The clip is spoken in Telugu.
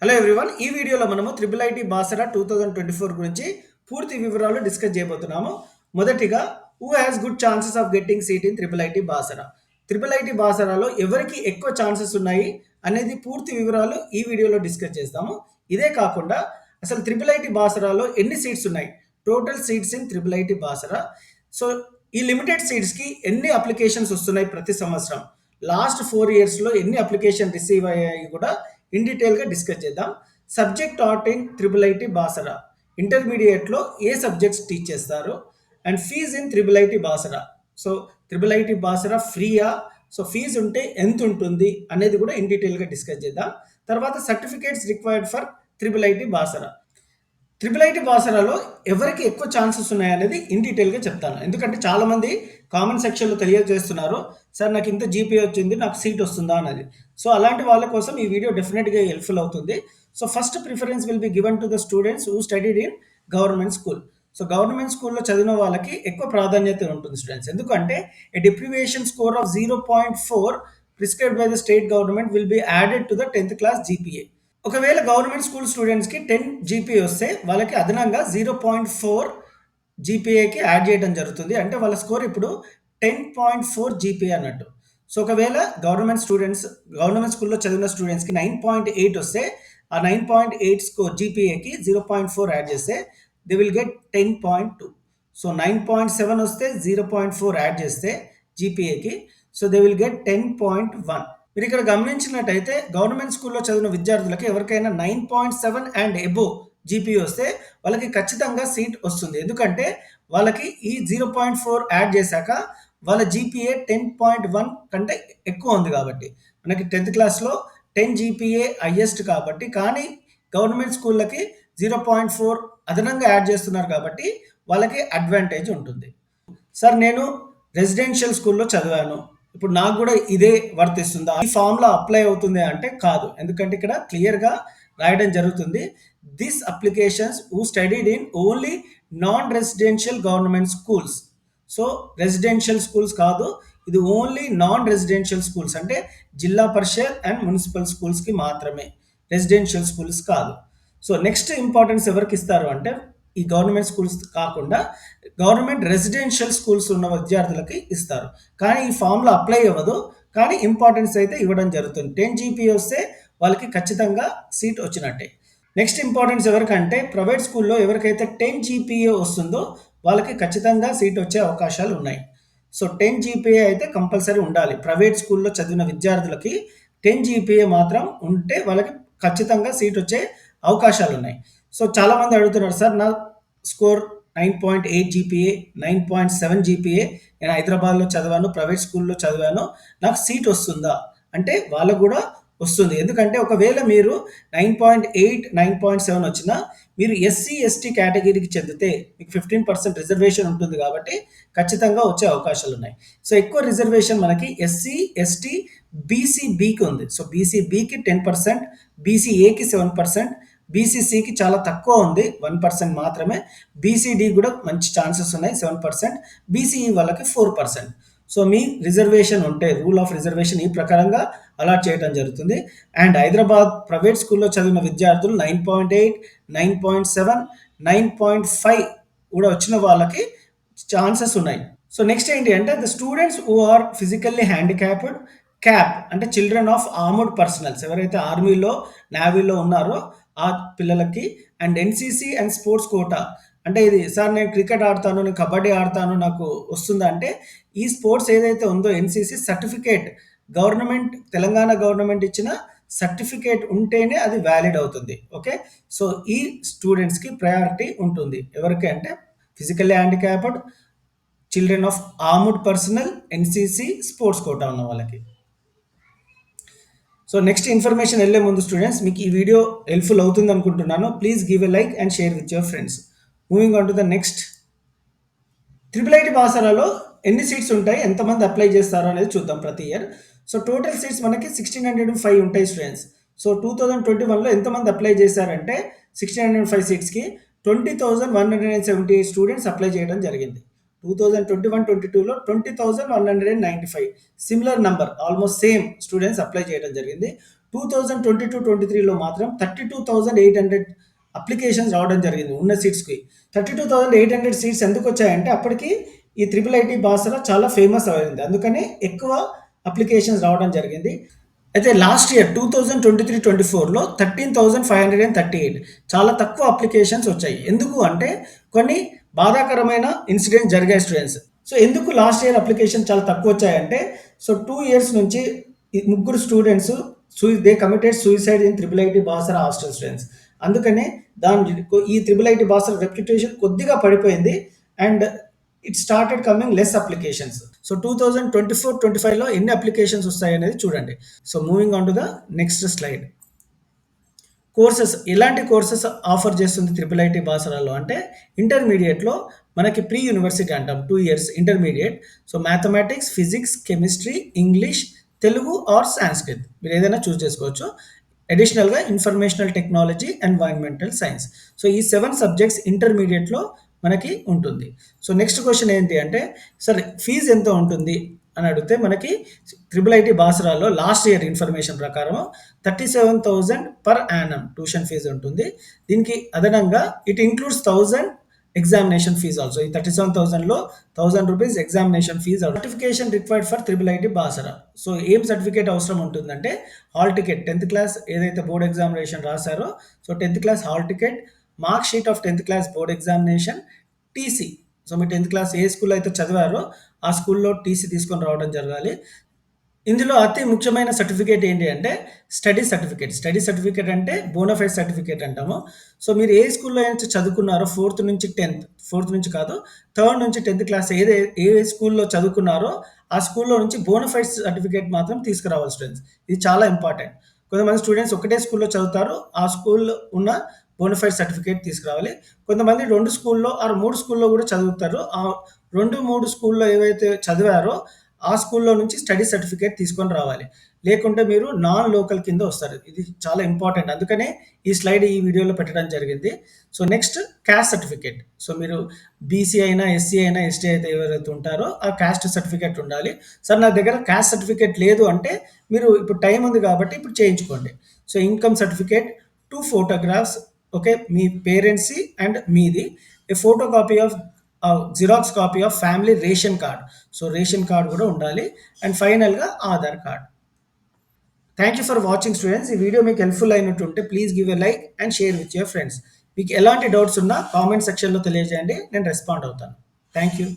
Hello everyone. ఈ వీడియోలో మనము త్రిబుల్ ఐటీ బాసరా 2024 గురించి పూర్తి వివరాలు డిస్కస్ చేయబోతున్నాము. మొదటిగా, who has good chances of getting seat in triple IT Basara? Triple IT బాసరాలో ఎవరికి ఎక్కువ ఛాన్సెస్ ఉన్నాయి అనేది పూర్తి వివరాలు ఈ వీడియోలో డిస్కస్ చేస్తాము. ఇదే కాకుండా అసలు త్రిబుల్ ఐటీ బాసరాలో ఎన్ని సీట్స్ ఉన్నాయి, total seats in triple IT Basara. So ఈ లిమిటెడ్ సీట్స్కి ఎన్ని అప్లికేషన్స్ వస్తున్నాయి ప్రతి సంవత్సరం, లాస్ట్ 4 ఇయర్స్లో ఎన్ని అప్లికేషన్ రిసీవ్ అయ్యాయి కూడా ఇన్ డీటెయిల్గా డిస్కస్ చేద్దాం. Subject taught in triple IT Basara, ఇంటర్మీడియట్లో ఏ సబ్జెక్ట్స్ టీచ్ చేస్తారు, and fees in triple IT Basara. So triple IT Basara ఫ్రీయా, సో ఫీజు ఉంటే ఎంత ఉంటుంది అనేది కూడా ఇన్ డీటెయిల్గా డిస్కస్ చేద్దాం. తర్వాత certificates required for triple IT Basara. Triple IT బాసరాలో ఎవరికి ఎక్కువ ఛాన్సెస్ ఉన్నాయనేది ఇన్ డీటెయిల్గా చెప్తాను. ఎందుకంటే చాలామంది కామెంట్ సెక్షన్లో తెలియజేస్తున్నారు, సార్ నాకు ఇంత జీపీ వచ్చింది, నాకు సీట్ వస్తుందా అన్నది. సో అలాంటి వాళ్ళ కోసం ఈ వీడియో డెఫినెట్గా హెల్ప్ఫుల్ అవుతుంది. So first preference will be given to the students who studied in government school. So government స్కూల్లో చదివిన వాళ్ళకి ఎక్కువ ప్రాధాన్యత ఉంటుంది స్టూడెంట్స్. ఎందుకంటే a deprivation score of 0.4 prescribed by the state government will be added to the 10th class GPA. ఒకవేళ గవర్నమెంట్ స్కూల్ స్టూడెంట్స్కి 10 జీపీఏ వస్తే వాళ్ళకి అదనంగా 0.4 జీపీఏకి యాడ్ చేయడం జరుగుతుంది. అంటే వాళ్ళ స్కోర్ ఇప్పుడు 10.4 జీపీఏ అన్నట్టు. సో ఒకవేళ గవర్నమెంట్ స్కూల్లో చదివిన స్టూడెంట్స్కి 9.8 వస్తే ఆ 9.8 స్కోర్ జీపీఏకి 0.4 యాడ్ చేస్తే దే విల్ గెట్ 10.2. సో 9.7 వస్తే 0.4 యాడ్ చేస్తే జీపీఏకి, సో దే విల్ గెట్ 10.1. మీరు ఇక్కడ గమనించినట్టయితే గవర్నమెంట్ స్కూల్లో చదివిన విద్యార్థులకి ఎవరికైనా 9.7 అండ్ ఎబో జీపీఏ వస్తే వాళ్ళకి ఖచ్చితంగా సీట్ వస్తుంది. ఎందుకంటే వాళ్ళకి ఈ 0.4 యాడ్ చేశాక వాళ్ళ జీపీఏ 10.1 కంటే ఎక్కువ ఉంది కాబట్టి. మనకి 10th క్లాస్లో 10 జీపీఏ హైయెస్ట్ కాబట్టి, కానీ గవర్నమెంట్ స్కూళ్ళకి 0.4 అదనంగా యాడ్ చేస్తున్నారు కాబట్టి వాళ్ళకి అడ్వాంటేజ్ ఉంటుంది. సార్ నేను రెసిడెన్షియల్ స్కూల్లో చదివాను, ఇప్పుడు నాకు కూడా ఇదే వర్తిస్తుందా, ఈ ఫార్ములా అప్లై అవుతుంది అంటే కాదు. ఎందుకంటే ఇక్కడ క్లియర్గా రాయడం జరుగుతుంది, this applications who studied in only non residential government schools. So residential schools కాదు, ఇది ఓన్లీ నాన్ రెసిడెన్షియల్ స్కూల్స్, అంటే జిల్లా పరిషత్ అండ్ మున్సిపల్ స్కూల్స్కి మాత్రమే, రెసిడెన్షియల్ స్కూల్స్ కాదు. సో నెక్స్ట్ ఇంపార్టెన్స్ ఎవరికి ఇస్తారు అంటే ఈ గవర్నమెంట్ స్కూల్స్ కాకుండా గవర్నమెంట్ రెసిడెన్షియల్ స్కూల్స్ ఉన్న విద్యార్థులకి ఇస్తారు. కానీ ఈ ఫామ్లో అప్లై అవ్వదు, కానీ ఇంపార్టెన్స్ అయితే ఇవ్వడం జరుగుతుంది. 10 జీపీ వస్తే వాళ్ళకి ఖచ్చితంగా సీట్ వచ్చినట్టే. నెక్స్ట్ ఇంపార్టెన్స్ ఎవరికంటే ప్రైవేట్ స్కూల్లో ఎవరికైతే 10 జీపీఏ వస్తుందో వాళ్ళకి ఖచ్చితంగా సీట్ వచ్చే అవకాశాలు ఉన్నాయి. సో 10 జీపీఏ అయితే కంపల్సరీ ఉండాలి. ప్రైవేట్ స్కూల్లో చదివిన విద్యార్థులకి 10 జీపీఏ మాత్రం ఉంటే వాళ్ళకి ఖచ్చితంగా సీట్ వచ్చే అవకాశాలు ఉన్నాయి. సో చాలామంది అడుగుతున్నారు, సార్ నా స్కోర్ 9.8 జీపీఏ, 9.7 జీపీఏ, నేను హైదరాబాద్లో చదివాను, ప్రైవేట్ స్కూల్లో చదివాను, నాకు సీట్ వస్తుందా అంటే వాళ్ళకు కూడా వస్తుంది. ఎందుకంటే ఒకవేళ మీరు 9.8, 9.7 వచ్చినా మీరు ఎస్సీ ఎస్టీ కేటగిరీకి చెందితే మీకు 15% రిజర్వేషన్ ఉంటుంది కాబట్టి ఖచ్చితంగా వచ్చే అవకాశాలు ఉన్నాయి. సో ఎక్కువ రిజర్వేషన్ మనకి ఎస్సీ ఎస్టీ బీసీబీకి ఉంది. సో బీసీబీకి 10%, బీసీఏకి 7%, బీసీసీకి చాలా తక్కువ ఉంది, 1% మాత్రమే, బీసీడీ కూడా మంచి ఛాన్సెస్ ఉన్నాయి 7%, బీసీఈ వాళ్ళకి 4%. సో మీ రిజర్వేషన్ ఉంటే రూల్ ఆఫ్ రిజర్వేషన్ ఈ ప్రకారంగా అలాట్ చేయడం జరుగుతుంది. అండ్ హైదరాబాద్ ప్రైవేట్ స్కూల్లో చదివిన విద్యార్థులు 9.8, 9.7, 9.5 కూడా వచ్చిన వాళ్ళకి ఛాన్సెస్ ఉన్నాయి. సో నెక్స్ట్ ఏంటి అంటే the students who are physically handicapped, CAP అంటే చిల్డ్రన్ ఆఫ్ ఆర్మ్డ్ పర్సనల్స్, ఎవరైతే ఆర్మీలో నేవీలో ఉన్నారో ఆ పిల్లలకి, and NCC and sports quota, అంటే ఇది సార్ నేను క్రికెట్ ఆడతాను, నేను కబడ్డీ ఆడతాను, నాకు వస్తుందా అంటే ఈ స్పోర్ట్స్ ఏదైతే ఉందో NCC certificate government, Telangana government ఇచ్చిన సర్టిఫికేట్ ఉంటేనే అది వ్యాలిడ్ అవుతుంది. ఓకే, సో ఈ స్టూడెంట్స్కి ప్రయారిటీ ఉంటుంది. ఎవరికి అంటే physically handicapped, children of armed personnel, NCC, sports quota ఉన్న వాళ్ళకి. సో నెక్స్ట్ ఇన్ఫర్మేషన్ వెళ్ళే ముందు స్టూడెంట్స్ మీకు ఈ వీడియో హెల్ప్ఫుల్ అవుతుంది అనుకుంటున్నాను. Please give a like and share with your friends. Moving on to the next, triple IT బాసరాలో ఎన్ని సీట్స్ ఉంటాయి, ఎంతమంది అప్లై చేస్తారో అనేది చూద్దాం ప్రతి ఇయర్. సో టోటల్ సీట్స్ మనకి 1605 ఉంటాయి స్టూడెంట్స్. సో 2021లో ఎంతమంది అప్లై చేశారంటే 1605 సీట్స్కి 20,178 స్టూడెంట్స్ అప్లై చేయడం జరిగింది. 2021-22లో 20,195 similar number, almost same students apply చేయడం జరిగింది. 2022-23లో మాత్రం 32,800 అప్లికేషన్స్ రావడం జరిగింది ఉన్న సీట్స్‌కి. 32,800 సీట్స్ ఎందుకొచ్చాయంటే అప్పటికి ఈ త్రిపుల్ ఐటీ బాసరా చాలా ఫేమస్ అయింది. అందుకనే ఎక్కువ అప్లికేషన్స్ రావడం జరిగింది. అయితే లాస్ట్ ఇయర్ 2023-24లో 13,538 చాలా తక్కువ అప్లికేషన్స్ వచ్చాయి. ఎందుకు అంటే కొన్ని బాధాకరమైన ఇన్సిడెంట్స్ జరిగాయి స్టూడెంట్స్. సో ఎందుకు లాస్ట్ ఇయర్ అప్లికేషన్ చాలా తక్కువ వచ్చాయంటే సో 2 ఇయర్స్ నుంచి ఈ ముగ్గురు students they committed suicide in triple IT Basara hostel students. అందుకనే ఈ త్రిపుల్ ఐటీ బాసరా రెప్యుటేషన్ కొద్దిగా పడిపోయింది and it started coming less applications. So 2024-25లో ఎన్ని అప్లికేషన్స్ వస్తాయి అనేది చూడండి. So moving on to the next slide. Courses ఎలాంటి కోర్సెస్ ఆఫర్ చేస్తుంది త్రిపుల్ ఐటీ బాసరాలో అంటే ఇంటర్మీడియట్లో మనకి ప్రీ యూనివర్సిటీ అంటాం 2 years intermediate. So mathematics, physics, chemistry, English, Telugu or Sanskrit మీరు ఏదైనా చూస్ చేసుకోవచ్చు. అడిషనల్గా informational technology, environmental science. So ఈ 7 సబ్జెక్ట్స్ ఇంటర్మీడియట్లో మనకి ఉంటుంది. సో నెక్స్ట్ క్వశ్చన్ ఏంటి అంటే సరే ఫీజు ఎంత ఉంటుంది అని అడిగితే మనకి త్రిపుల్ ఐటీ బాసరాలో లాస్ట్ ఇయర్ ఇన్ఫర్మేషన్ ప్రకారం 37,000 పర్ యానం ట్యూషన్ ఫీజు ఉంటుంది. దీనికి అదనంగా it includes 1,000 examination fees also. ఈ 37,000లో 1,000 rupees examination fees. Certification required for triple IT Basara. So ఏం సర్టిఫికేట్ అవసరం ఉంటుందంటే హాల్ టికెట్, 10th క్లాస్ ఏదైతే బోర్డ్ ఎగ్జామినేషన్ రాశారో so 10th class hall ticket, mark sheet of 10th class board examination, TC. So మీరు 10th క్లాస్ ఏ స్కూల్లో అయితే చదివారో ఆ స్కూల్లో టీసీ తీసుకొని రావడం జరగాలి. ఇందులో అతి ముఖ్యమైన సర్టిఫికేట్ ఏంటి అంటే స్టడీ సర్టిఫికేట్. స్టడీ సర్టిఫికేట్ అంటే బోనఫైడ్ సర్టిఫికేట్ అంటాము. సో మీరు ఏ స్కూల్లో అయితే చదువుకున్నారో 4th నుంచి 10th, 4th నుంచి కాదు 3rd నుంచి 10th క్లాస్ ఏ స్కూల్లో చదువుకున్నారో ఆ స్కూల్లో నుంచి బోనఫైడ్ సర్టిఫికేట్ మాత్రం తీసుకురావాలి స్టూడెంట్స్. ఇది చాలా ఇంపార్టెంట్. కొంతమంది స్టూడెంట్స్ ఒకటే స్కూల్లో చదువుతారు, ఆ స్కూల్లో ఉన్న బోనఫైడ్ సర్టిఫికేట్ తీసుకురావాలి. కొంతమంది 2 స్కూల్లో ఆర్ 3 స్కూల్లో కూడా చదువుతారు. ఆ 2, 3 స్కూల్లో ఏవైతే చదివారో ఆ స్కూల్లో నుంచి స్టడీ సర్టిఫికేట్ తీసుకొని రావాలి. లేకుంటే మీరు నాన్ లోకల్ కింద వస్తారు. ఇది చాలా ఇంపార్టెంట్. అందుకనే ఈ స్లైడ్ ఈ వీడియోలో పెట్టడం జరిగింది. So next caste certificate. So మీరు బీసీ అయినా, ఎస్సీ అయినా, ఎస్టీ అయితే ఎవరైతే ఉంటారో ఆ క్యాస్ట్ సర్టిఫికేట్ ఉండాలి. సార్ నా దగ్గర క్యాస్ట్ సర్టిఫికేట్ లేదు అంటే మీరు ఇప్పుడు టైం ఉంది కాబట్టి ఇప్పుడు చేయించుకోండి. So income certificate, 2 photographs, okay, మీ పేరెంట్స్‌ది అండ్ మీది, a photo copy of xerox copy of family ration card. So ration card కూడా ఉండాలి అండ్ ఫైనల్‌గా Aadhaar card. Thank you for watching students. ఈ వీడియో మీకు హెల్ప్‌ఫుల్ అయినట్టుంటే please give a like and share with your friends. మీకు ఎలాంటి డౌట్స్ ఉన్నా కామెంట్ సెక్షన్‌లో తెలియజేయండి, నేను రెస్పాండ్ అవుతాను. Thank you.